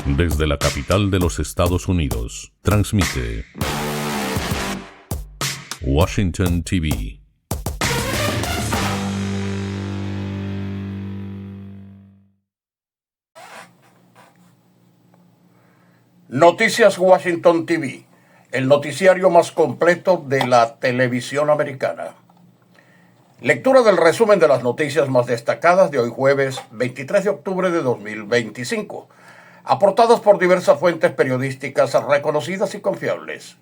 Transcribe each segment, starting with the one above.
Desde la capital de los Estados Unidos, transmite Washington TV. Noticias Washington TV, el noticiario más completo de la televisión americana. Lectura del resumen de las noticias más destacadas de hoy jueves 23 de octubre de 2025, aportadas por diversas fuentes periodísticas reconocidas y confiables.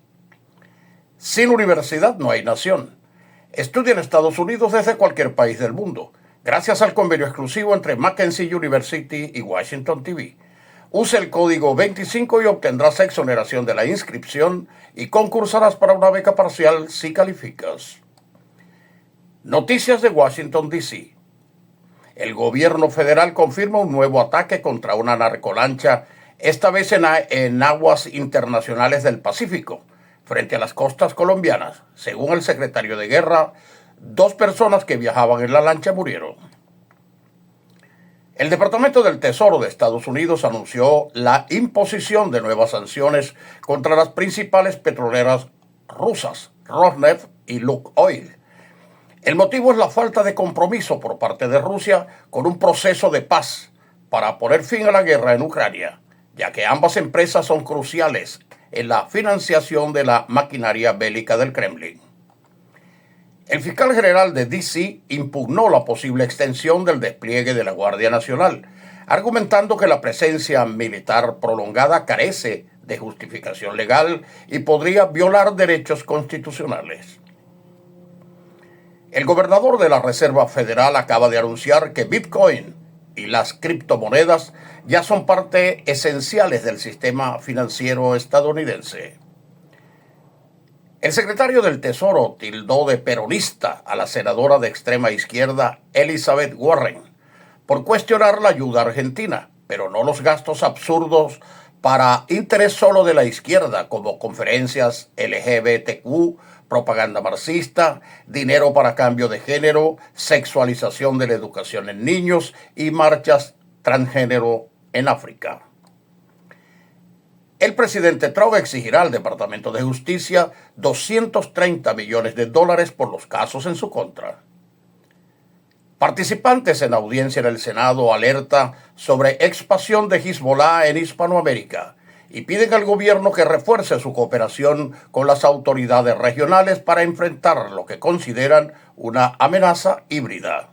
Sin universidad no hay nación. Estudia en Estados Unidos desde cualquier país del mundo, gracias al convenio exclusivo entre Mackenzie University y Washington TV. Use el código 25 y obtendrás exoneración de la inscripción y concursarás para una beca parcial si calificas. Noticias de Washington, D.C. El gobierno federal confirma un nuevo ataque contra una narcolancha, esta vez en aguas internacionales del Pacífico, frente a las costas colombianas. Según el secretario de Guerra, 2 personas que viajaban en la lancha murieron. El Departamento del Tesoro de Estados Unidos anunció la imposición de nuevas sanciones contra las principales petroleras rusas, Rosneft y Lukoil. El motivo es la falta de compromiso por parte de Rusia con un proceso de paz para poner fin a la guerra en Ucrania, ya que ambas empresas son cruciales en la financiación de la maquinaria bélica del Kremlin. El fiscal general de D.C. impugnó la posible extensión del despliegue de la Guardia Nacional, argumentando que la presencia militar prolongada carece de justificación legal y podría violar derechos constitucionales. El gobernador de la Reserva Federal acaba de anunciar que Bitcoin y las criptomonedas ya son parte esenciales del sistema financiero estadounidense. El secretario del Tesoro tildó de peronista a la senadora de extrema izquierda Elizabeth Warren por cuestionar la ayuda argentina, pero no los gastos absurdos para interés solo de la izquierda, como conferencias LGBTQ, propaganda marxista, dinero para cambio de género, sexualización de la educación en niños y marchas transgénero en África. El presidente Trump exigirá al Departamento de Justicia $230 millones por los casos en su contra. Participantes en audiencia en el Senado alerta sobre expansión de Hezbollah en Hispanoamérica y piden al gobierno que refuerce su cooperación con las autoridades regionales para enfrentar lo que consideran una amenaza híbrida.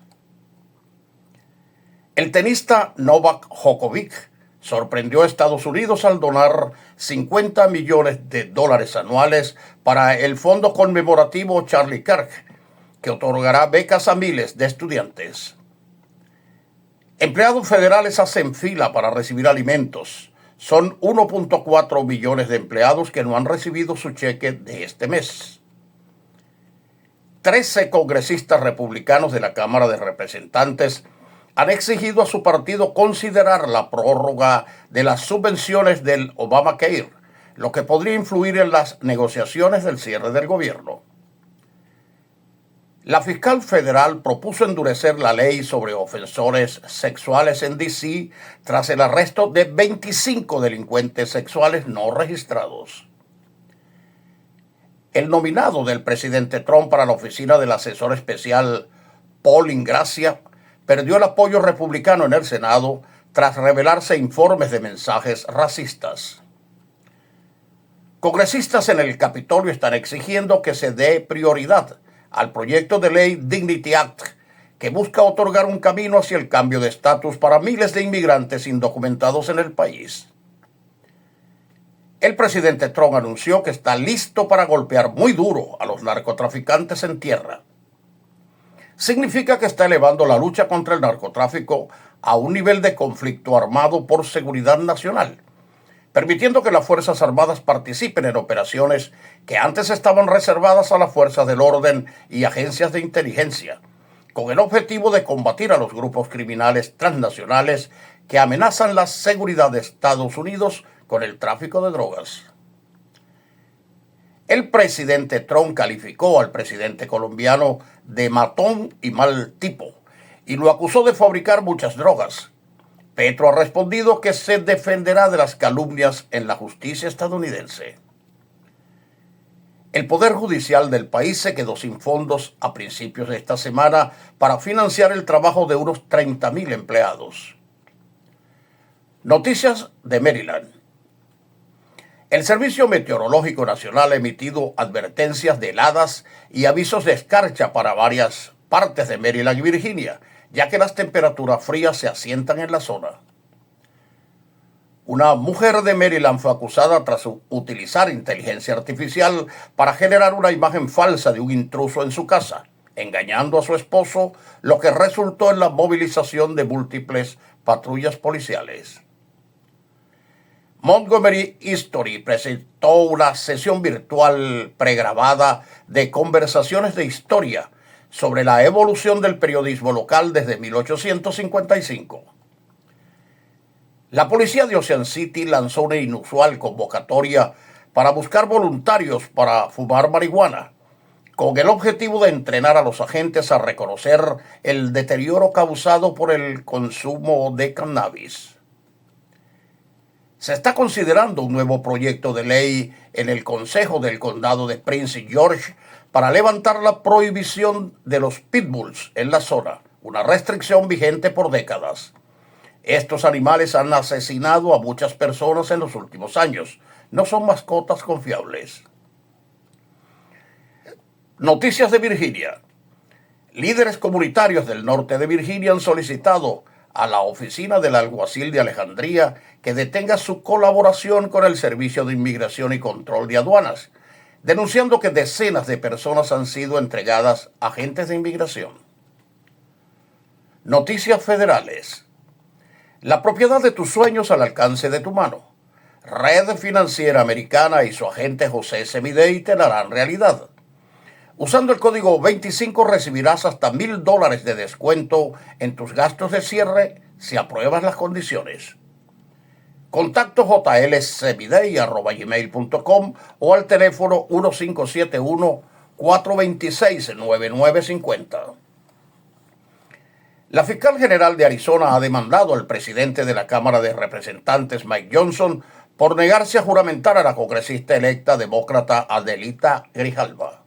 El tenista Novak Djokovic sorprendió a Estados Unidos al donar $50 millones anuales para el fondo conmemorativo Charlie Kirk, que otorgará becas a miles de estudiantes. Empleados federales hacen fila para recibir alimentos. Son 1.4 millones de empleados que no han recibido su cheque de este mes. 13 congresistas republicanos de la Cámara de Representantes han exigido a su partido considerar la prórroga de las subvenciones del Obamacare, lo que podría influir en las negociaciones del cierre del gobierno. La fiscal federal propuso endurecer la ley sobre ofensores sexuales en D.C. tras el arresto de 25 delincuentes sexuales no registrados. El nominado del presidente Trump para la oficina del asesor especial Paul Ingracia perdió el apoyo republicano en el Senado tras revelarse informes de mensajes racistas. Congresistas en el Capitolio están exigiendo que se dé prioridad al proyecto de ley Dignity Act, que busca otorgar un camino hacia el cambio de estatus para miles de inmigrantes indocumentados en el país. El presidente Trump anunció que está listo para golpear muy duro a los narcotraficantes en tierra. Significa que está elevando la lucha contra el narcotráfico a un nivel de conflicto armado por seguridad nacional, permitiendo que las Fuerzas Armadas participen en operaciones que antes estaban reservadas a las fuerzas del orden y agencias de inteligencia, con el objetivo de combatir a los grupos criminales transnacionales que amenazan la seguridad de Estados Unidos con el tráfico de drogas. El presidente Trump calificó al presidente colombiano de matón y mal tipo y lo acusó de fabricar muchas drogas, Petro ha respondido que se defenderá de las calumnias en la justicia estadounidense. El Poder Judicial del país se quedó sin fondos a principios de esta semana para financiar el trabajo de unos 30,000 empleados. Noticias de Maryland. El Servicio Meteorológico Nacional ha emitido advertencias de heladas y avisos de escarcha para varias partes de Maryland y Virginia, ya que las temperaturas frías se asientan en la zona. Una mujer de Maryland fue acusada tras utilizar inteligencia artificial para generar una imagen falsa de un intruso en su casa, engañando a su esposo, lo que resultó en la movilización de múltiples patrullas policiales. Montgomery History presentó una sesión virtual pregrabada de conversaciones de historia sobre la evolución del periodismo local desde 1855. La policía de Ocean City lanzó una inusual convocatoria para buscar voluntarios para fumar marihuana, con el objetivo de entrenar a los agentes a reconocer el deterioro causado por el consumo de cannabis. Se está considerando un nuevo proyecto de ley en el Consejo del Condado de Prince George para levantar la prohibición de los pitbulls en la zona, una restricción vigente por décadas. Estos animales han asesinado a muchas personas en los últimos años. No son mascotas confiables. Noticias de Virginia. Líderes comunitarios del norte de Virginia han solicitado a la oficina del alguacil de Alejandría que detenga su colaboración con el Servicio de Inmigración y Control de Aduanas, denunciando que decenas de personas han sido entregadas a agentes de inmigración. Noticias federales. La propiedad de tus sueños al alcance de tu mano. Red Financiera Americana y su agente José Semidey te la harán realidad. Usando el código 25 recibirás hasta $1,000 de descuento en tus gastos de cierre si apruebas las condiciones. Contacto jlsemidey@gmail.com o al teléfono 1571-426-9950. La fiscal general de Arizona ha demandado al presidente de la Cámara de Representantes, Mike Johnson, por negarse a juramentar a la congresista electa demócrata Adelita Grijalva.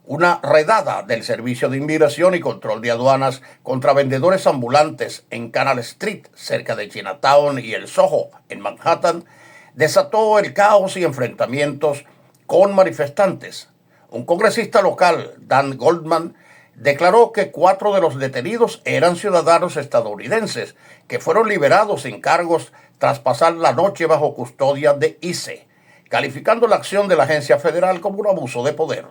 Una redada del Servicio de Inmigración y Control de Aduanas contra vendedores ambulantes en Canal Street, cerca de Chinatown, y el Soho, en Manhattan, desató el caos y enfrentamientos con manifestantes. Un congresista local, Dan Goldman, declaró que 4 de los detenidos eran ciudadanos estadounidenses que fueron liberados sin cargos tras pasar la noche bajo custodia de ICE, calificando la acción de la agencia federal como un abuso de poder.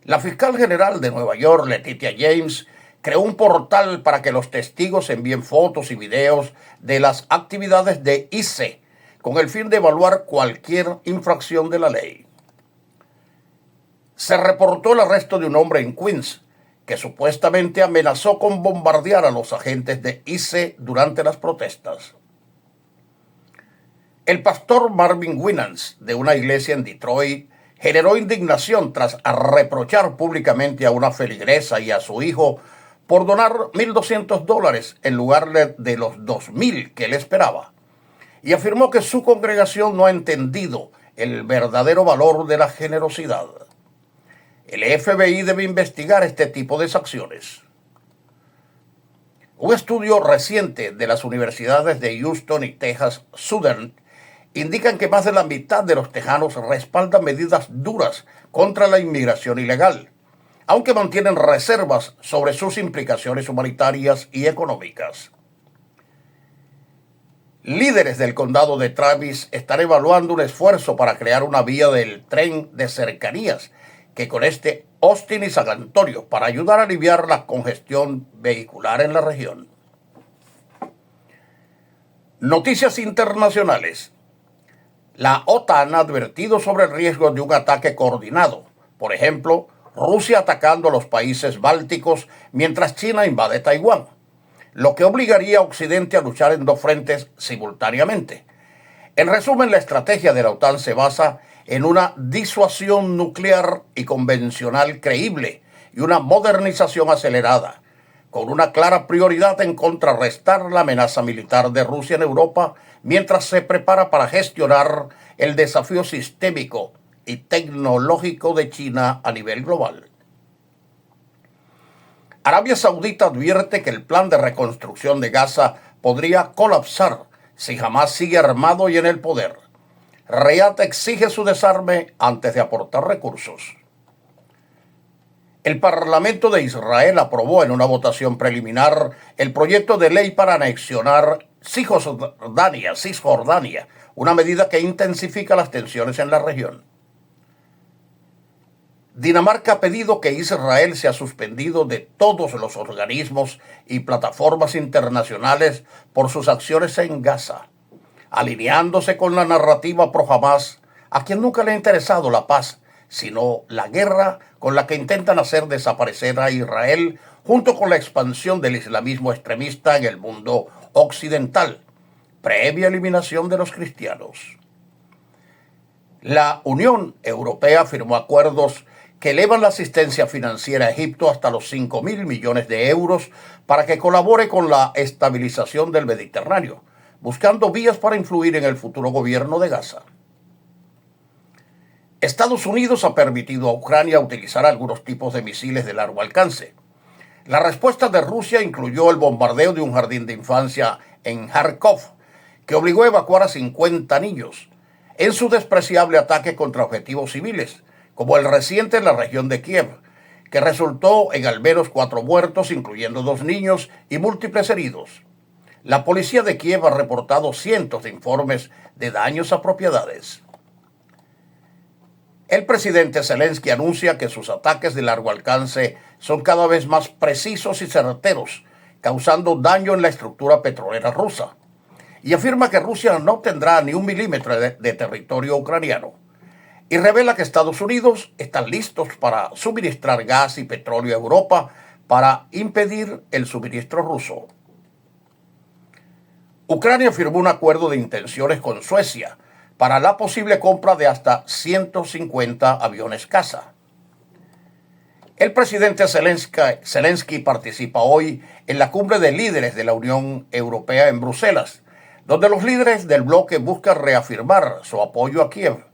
La fiscal general de Nueva York, Letitia James, creó un portal para que los testigos envíen fotos y videos de las actividades de ICE con el fin de evaluar cualquier infracción de la ley. Se reportó el arresto de un hombre en Queens que supuestamente amenazó con bombardear a los agentes de ICE durante las protestas. El pastor Marvin Winans, de una iglesia en Detroit, generó indignación tras reprochar públicamente a una feligresa y a su hijo por donar $1,200 en lugar de los $2,000 que él esperaba, y afirmó que su congregación no ha entendido el verdadero valor de la generosidad. El FBI debe investigar este tipo de acciones. Un estudio reciente de las universidades de Houston y Texas Southern indican que más de la mitad de los tejanos respaldan medidas duras contra la inmigración ilegal, aunque mantienen reservas sobre sus implicaciones humanitarias y económicas. Líderes del condado de Travis están evaluando un esfuerzo para crear una vía del tren de cercanías que conecte Austin y San Antonio para ayudar a aliviar la congestión vehicular en la región. Noticias internacionales. La OTAN ha advertido sobre el riesgo de un ataque coordinado. Por ejemplo, Rusia atacando a los países bálticos mientras China invade Taiwán, lo que obligaría a Occidente a luchar en 2 frentes simultáneamente. En resumen, la estrategia de la OTAN se basa en una disuasión nuclear y convencional creíble y una modernización acelerada, con una clara prioridad en contrarrestar la amenaza militar de Rusia en Europa, mientras se prepara para gestionar el desafío sistémico y tecnológico de China a nivel global. Arabia Saudita advierte que el plan de reconstrucción de Gaza podría colapsar si Hamás sigue armado y en el poder. Riad exige su desarme antes de aportar recursos. El Parlamento de Israel aprobó en una votación preliminar el proyecto de ley para anexionar Cisjordania, una medida que intensifica las tensiones en la región. Dinamarca ha pedido que Israel sea suspendido de todos los organismos y plataformas internacionales por sus acciones en Gaza, alineándose con la narrativa pro-Hamás, a quien nunca le ha interesado la paz, sino la guerra con la que intentan hacer desaparecer a Israel, junto con la expansión del islamismo extremista en el mundo occidental, previa eliminación de los cristianos. La Unión Europea firmó acuerdos que elevan la asistencia financiera a Egipto hasta los 5.000 millones de euros para que colabore con la estabilización del Mediterráneo, buscando vías para influir en el futuro gobierno de Gaza. Estados Unidos ha permitido a Ucrania utilizar algunos tipos de misiles de largo alcance. La respuesta de Rusia incluyó el bombardeo de un jardín de infancia en Kharkov, que obligó a evacuar a 50 niños, en su despreciable ataque contra objetivos civiles, como el reciente en la región de Kiev, que resultó en al menos 4 muertos, incluyendo 2 niños, y múltiples heridos. La policía de Kiev ha reportado cientos de informes de daños a propiedades. El presidente Zelensky anuncia que sus ataques de largo alcance son cada vez más precisos y certeros, causando daño en la estructura petrolera rusa, y afirma que Rusia no obtendrá ni 1 milímetro de territorio ucraniano, y revela que Estados Unidos están listos para suministrar gas y petróleo a Europa para impedir el suministro ruso. Ucrania firmó un acuerdo de intenciones con Suecia para la posible compra de hasta 150 aviones caza. El presidente Zelensky participa hoy en la cumbre de líderes de la Unión Europea en Bruselas, donde los líderes del bloque buscan reafirmar su apoyo a Kiev.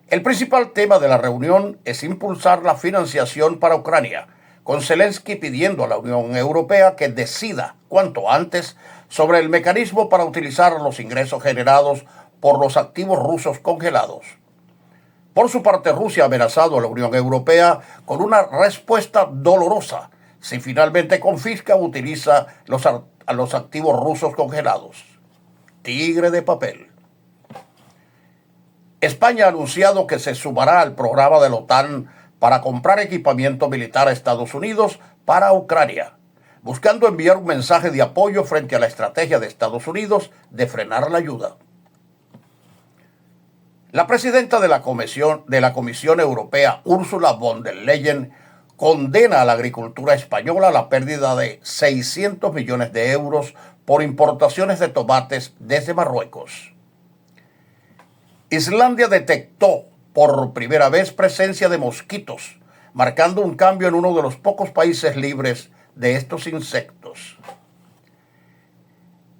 El principal tema de la reunión es impulsar la financiación para Ucrania, con Zelensky pidiendo a la Unión Europea que decida cuanto antes sobre el mecanismo para utilizar los ingresos generados por los activos rusos congelados. Por su parte, Rusia ha amenazado a la Unión Europea con una respuesta dolorosa si finalmente confisca o utiliza los activos rusos congelados. Tigre de papel. España ha anunciado que se sumará al programa de la OTAN para comprar equipamiento militar a Estados Unidos para Ucrania, buscando enviar un mensaje de apoyo frente a la estrategia de Estados Unidos de frenar la ayuda. La presidenta de la Comisión Europea, Ursula von der Leyen, condena a la agricultura española la pérdida de 600 millones de euros por importaciones de tomates desde Marruecos. Islandia detectó por primera vez presencia de mosquitos, marcando un cambio en uno de los pocos países libres de estos insectos.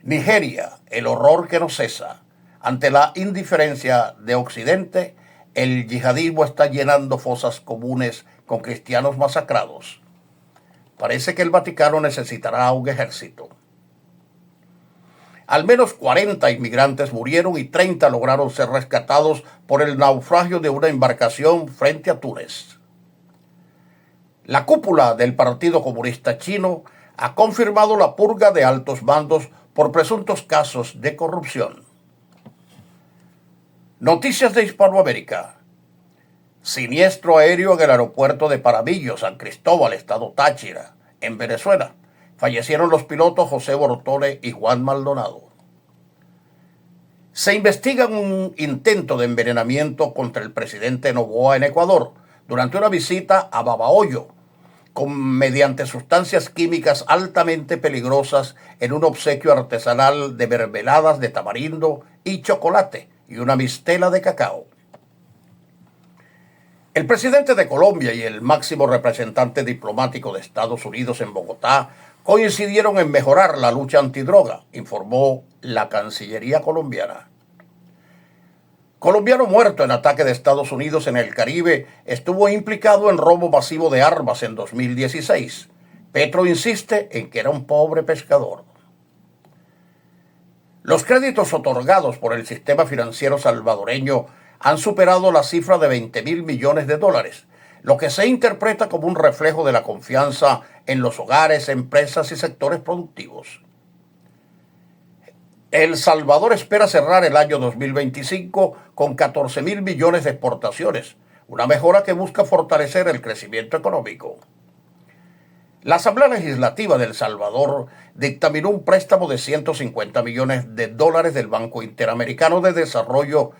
Nigeria, el horror que no cesa. Ante la indiferencia de Occidente, el yihadismo está llenando fosas comunes con cristianos masacrados. Parece que el Vaticano necesitará un ejército. Al menos 40 inmigrantes murieron y 30 lograron ser rescatados por el naufragio de una embarcación frente a Túnez. La cúpula del Partido Comunista Chino ha confirmado la purga de altos mandos por presuntos casos de corrupción. Noticias de Hispanoamérica. Siniestro aéreo en el aeropuerto de Paramillo, San Cristóbal, estado Táchira, en Venezuela. Fallecieron los pilotos José Bortone y Juan Maldonado. Se investiga un intento de envenenamiento contra el presidente Noboa en Ecuador durante una visita a Babahoyo, mediante sustancias químicas altamente peligrosas en un obsequio artesanal de mermeladas de tamarindo y chocolate y una mistela de cacao. El presidente de Colombia y el máximo representante diplomático de Estados Unidos en Bogotá, coincidieron en mejorar la lucha antidroga, informó la Cancillería colombiana. Colombiano muerto en ataque de Estados Unidos en el Caribe estuvo implicado en robo masivo de armas en 2016. Petro insiste en que era un pobre pescador. Los créditos otorgados por el sistema financiero salvadoreño han superado la cifra de 20.000 millones de dólares, lo que se interpreta como un reflejo de la confianza en los hogares, empresas y sectores productivos. El Salvador espera cerrar el año 2025 con 14.000 millones de exportaciones, una mejora que busca fortalecer el crecimiento económico. La Asamblea Legislativa de El Salvador dictaminó un préstamo de 150 millones de dólares del Banco Interamericano de Desarrollo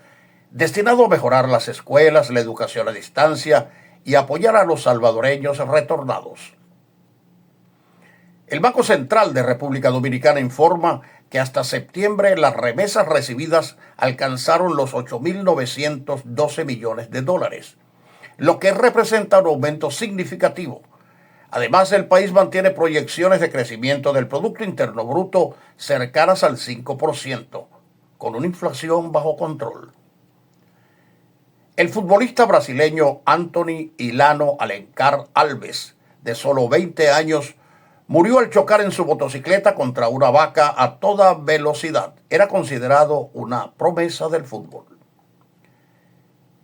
destinado a mejorar las escuelas, la educación a distancia y apoyar a los salvadoreños retornados. El Banco Central de República Dominicana informa que hasta septiembre las remesas recibidas alcanzaron los 8.912 millones de dólares, lo que representa un aumento significativo. Además, el país mantiene proyecciones de crecimiento del Producto Interno Bruto cercanas al 5%, con una inflación bajo control. El futbolista brasileño Anthony Ilano Alencar Alves, de solo 20 años, murió al chocar en su motocicleta contra una vaca a toda velocidad. Era considerado una promesa del fútbol.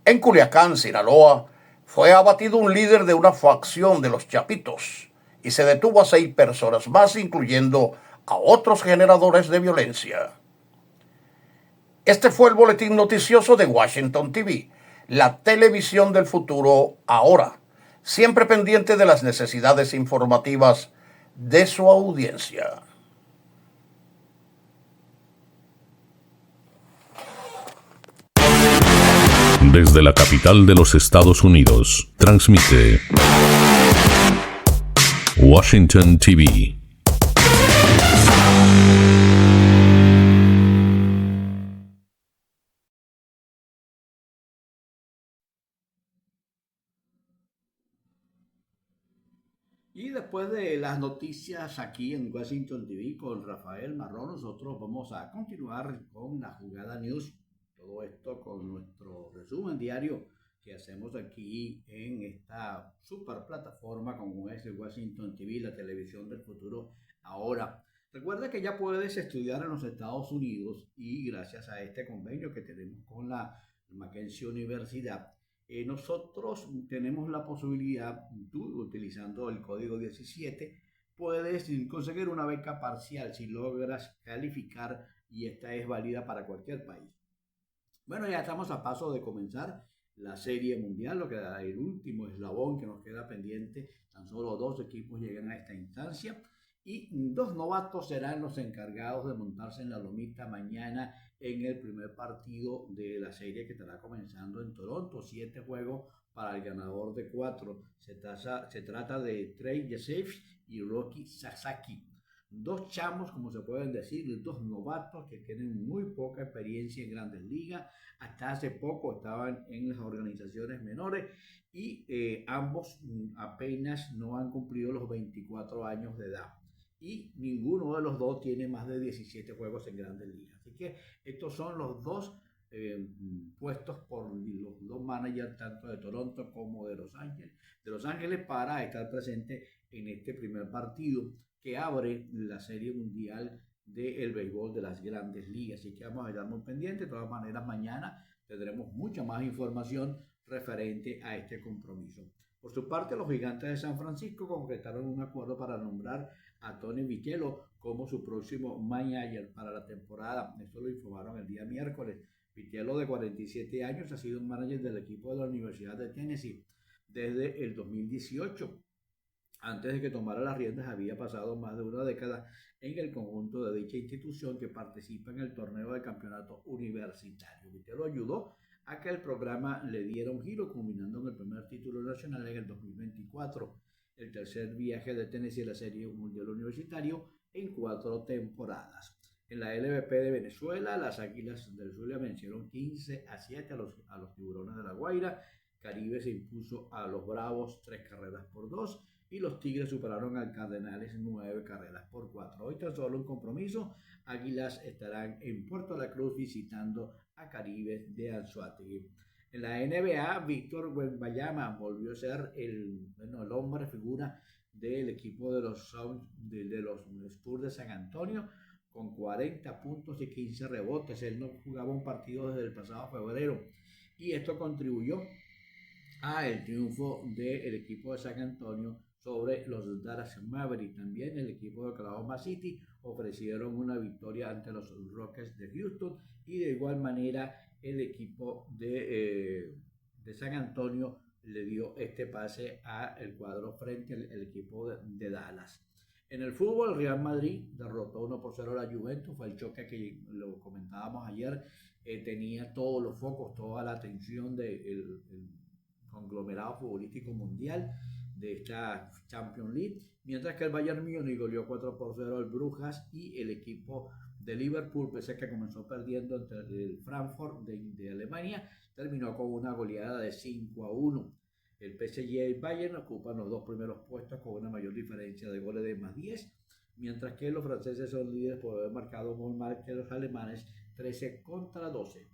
En Culiacán, Sinaloa, fue abatido un líder de una facción de los Chapitos y se detuvo a 6 personas más, incluyendo a otros generadores de violencia. Este fue el boletín noticioso de Washington TV, la televisión del futuro ahora, siempre pendiente de las necesidades informativas de su audiencia. Desde la capital de los Estados Unidos, transmite Washington TV. Y después de las noticias aquí en Washington TV con Rafael Marrón, nosotros vamos a continuar con la Jugada News. Todo esto con nuestro resumen diario que hacemos aquí en esta super plataforma como es el Washington TV, la televisión del futuro ahora. Recuerda que ya puedes estudiar en los Estados Unidos y gracias a este convenio que tenemos con la Mackenzie Universidad, nosotros tenemos la posibilidad, tú utilizando el código 17, puedes conseguir una beca parcial si logras calificar y esta es válida para cualquier país. Bueno, ya estamos a paso de comenzar la Serie Mundial, lo que da el último eslabón que nos queda pendiente. Tan solo 2 equipos llegan a esta instancia y 2 novatos serán los encargados de montarse en la lomita mañana en el primer partido de la serie que estará comenzando en Toronto. 7 juegos para el ganador de 4. Se trata de Trey Yesef y Rocky Sasaki. 2 chamos, como se pueden decir, 2 novatos que tienen muy poca experiencia en grandes ligas. Hasta hace poco estaban en las organizaciones menores y ambos apenas no han cumplido los 24 años de edad. Y ninguno de los dos tiene más de 17 juegos en grandes ligas. Así que estos son los dos puestos por los 2 managers, tanto de Toronto como de Los Ángeles, para estar presente en este primer partido que abre la Serie Mundial del béisbol de las grandes ligas. Así que vamos a estar muy pendientes. De todas maneras, mañana tendremos mucha más información referente a este compromiso. Por su parte, los Gigantes de San Francisco concretaron un acuerdo para nombrar a Tony Vitello como su próximo manager para la temporada. Esto lo informaron el día miércoles. Vitello, de 47 años, ha sido un manager del equipo de la Universidad de Tennessee desde el 2018. Antes de que tomara las riendas, había pasado más de una década en el conjunto de dicha institución que participa en el torneo de campeonato universitario. Vitello ayudó a que el programa le diera un giro, culminando en el primer título nacional en el 2024, el tercer viaje de Tennessee a la Serie Mundial Universitario en 4 temporadas. En la LVP de Venezuela, las Águilas del Zulia vencieron 15-7 a los Tiburones de La Guaira. Caribe se impuso a los Bravos 3 carreras por 2. y los Tigres superaron al Cardenales 9 carreras por 4. Hoy tan solo un compromiso, Águilas estarán en Puerto La Cruz visitando a Caribes de Anzoátegui. En la NBA, Víctor Wembanyama volvió a ser el hombre figura del equipo de los Spurs de San Antonio, con 40 puntos y 15 rebotes. Él no jugaba un partido desde el pasado febrero y esto contribuyó al triunfo del equipo de San Antonio sobre los Dallas Mavericks. También el equipo de Oklahoma City ofrecieron una victoria ante los Rockets de Houston, y de igual manera el equipo de San Antonio le dio este pase al cuadro frente al equipo de Dallas. En el fútbol, el Real Madrid derrotó 1-0 a la Juventus. Fue el choque que lo comentábamos ayer. Tenía todos los focos, toda la atención del conglomerado futbolístico mundial de esta Champions League, mientras que el Bayern Múnich goleó 4-0 al Brujas, y el equipo de Liverpool, pese a que comenzó perdiendo ante el Frankfurt de Alemania, terminó con una goleada de 5-1. El PSG y el Bayern ocupan los dos primeros puestos con una mayor diferencia de goles de +10, mientras que los franceses son líderes por haber marcado más que los alemanes, 13-12.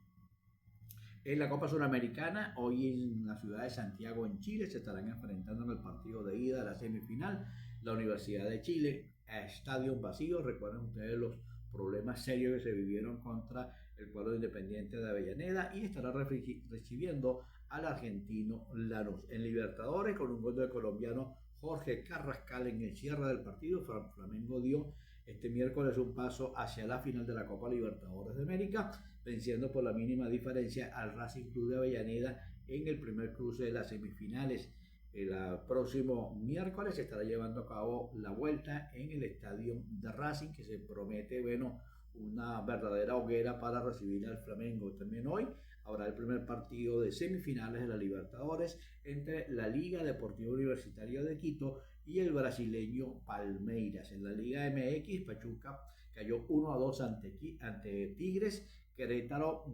En la Copa Sudamericana, hoy en la ciudad de Santiago, en Chile, se estarán enfrentando en el partido de ida de la semifinal la Universidad de Chile a estadio vacío. Recuerden ustedes los problemas serios que se vivieron contra el cuadro Independiente de Avellaneda, y estará recibiendo al argentino Lanús. En Libertadores, con un gol del colombiano Jorge Carrascal en el cierre del partido, Flamengo dio este miércoles un paso hacia la final de la Copa Libertadores de América, venciendo por la mínima diferencia al Racing Club de Avellaneda en el primer cruce de las semifinales. El próximo miércoles se estará llevando a cabo la vuelta en el estadio de Racing, que se promete, una verdadera hoguera para recibir al Flamengo. También hoy habrá el primer partido de semifinales de la Libertadores entre la Liga Deportiva Universitaria de Quito y el brasileño Palmeiras. En la Liga MX, Pachuca cayó 1-2 ante Tigres. Querétaro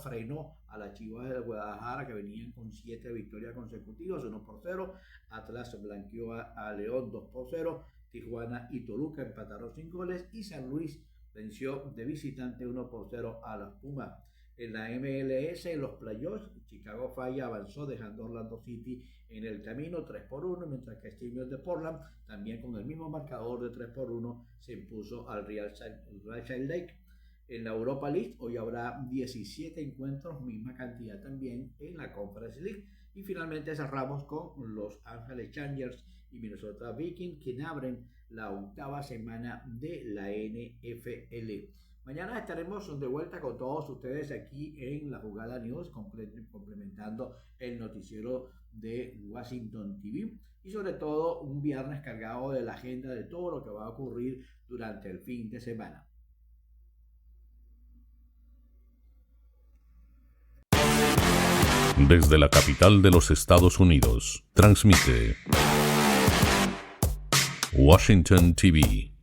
frenó a las Chivas de Guadalajara, que venían con 7 victorias consecutivas, 1-0. Atlas blanqueó a León 2-0. Tijuana y Toluca empataron sin goles, y San Luis venció de visitante 1-0 a las Pumas. En la MLS, en los playoffs, Chicago Fire avanzó dejando Orlando City en el camino 3-1, mientras que Steelers de Portland, también con el mismo marcador de 3-1, se impuso al Real Salt Lake. En la Europa League, hoy habrá 17 encuentros, misma cantidad también en la Conference League. Y finalmente cerramos con Los Angeles Chargers y Minnesota Vikings, que abren la 8ª semana de la NFL. Mañana estaremos de vuelta con todos ustedes aquí en La Jugada News, complementando el noticiero de Washington TV, y sobre todo un viernes cargado de la agenda de todo lo que va a ocurrir durante el fin de semana. Desde la capital de los Estados Unidos, transmite Washington TV.